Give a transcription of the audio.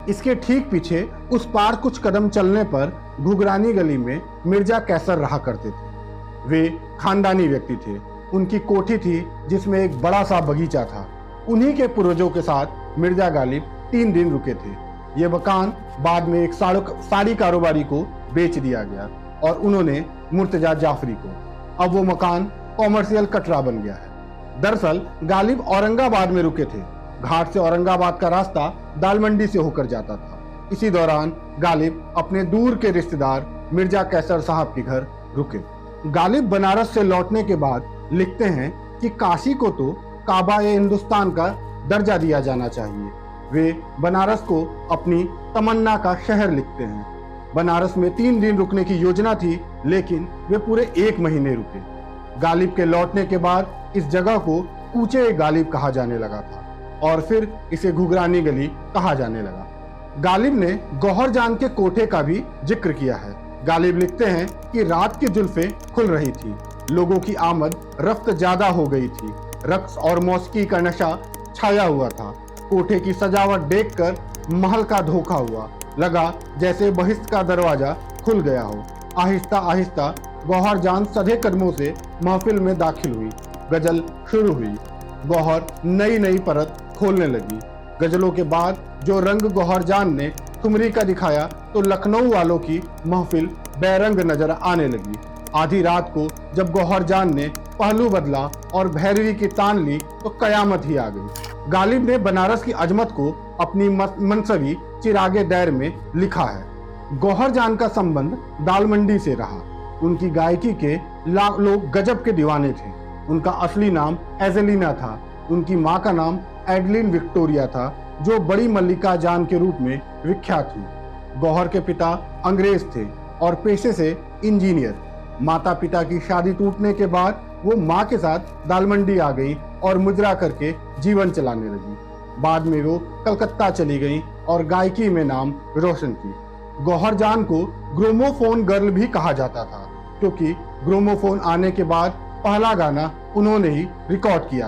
इसके ठीक पीछे उस पार कुछ कदम चलने पर घुघरानी गली में मिर्जा कैसर रहा करते थे। वे खानदानी व्यक्ति थे। उनकी कोठी थी जिसमें एक बड़ा सा बगीचा था। उन्हीं के पूर्वजों के साथ मिर्जा गालिब 3 दिन रुके थे। ये मकान बाद में एक साड़ी कारोबारी को बेच दिया गया और उन्होंने मुर्तजा जाफरी को। अब वो मकान कॉमर्शियल कटरा बन गया है। दरअसल गालिब औरंगाबाद में रुके थे। घाट से औरंगाबाद का रास्ता दाल मंडी से होकर जाता था। इसी दौरान गालिब अपने दूर के रिश्तेदार मिर्जा कैसर साहब के घर रुके। गालिब बनारस से लौटने के बाद लिखते हैं कि काशी को तो काबा-ए-हिंदुस्तान का दर्जा दिया जाना चाहिए। वे बनारस को अपनी तमन्ना का शहर लिखते हैं। बनारस में 3 दिन रुकने की योजना थी, लेकिन वे पूरे 1 महीने रुके। गालिब के लौटने के बाद इस जगह को कूचे गालिब कहा जाने लगा था और फिर इसे घुघरानी गली कहा जाने लगा। गालिब ने गौहर जान के कोठे का भी जिक्र किया है। गालिब लिखते हैं कि रात की जुल्फें खुल रही थी, लोगों की आमद रफ्त ज्यादा हो गई थी, रक्स और मौसीकी का नशा छाया हुआ था। कोठे की सजावट देखकर महल का धोखा हुआ, लगा जैसे बहिश्त का दरवाजा खुल गया हो। आहिस्ता आहिस्ता गौहर जान सधे कदमों से महफिल में दाखिल हुई। गजल शुरू हुई। गौहर नई नई परत खोलने लगी। गजलों के बाद जो रंग गौहर जान ने ठुमरी का दिखाया तो लखनऊ वालों की महफिल बेरंग नजर आने लगी। आधी रात को जब गौहर जान ने पहलू बदला और भैरवी की तान ली तो कयामत ही आ गई। गालिब ने बनारस की अजमत को अपनी मनसबी चिरागे दैर में लिखा है। गौहर जान का संबंध दाल मंडी से रहा। उनकी गायकी के लोग गजब के दीवाने थे। उनका असली नाम एजेलिना था। उनकी माँ का नाम एडलिन विक्टोरिया था, जो बड़ी मल्लिका जान के रूप में विख्यात हुई। गौहर के पिता अंग्रेज थे और पेशे से इंजीनियर। माता पिता की शादी टूटने के बाद वो माँ के साथ दालमंडी आ गई और मुजरा करके जीवन चलाने लगी। बाद में वो कलकत्ता चली गई और गायकी में नाम रोशन की। गौहर जान को ग्रामोफोन गर्ल भी कहा जाता था, क्योंकि ग्रामोफोन आने के बाद पहला गाना उन्होंने ही रिकॉर्ड किया था।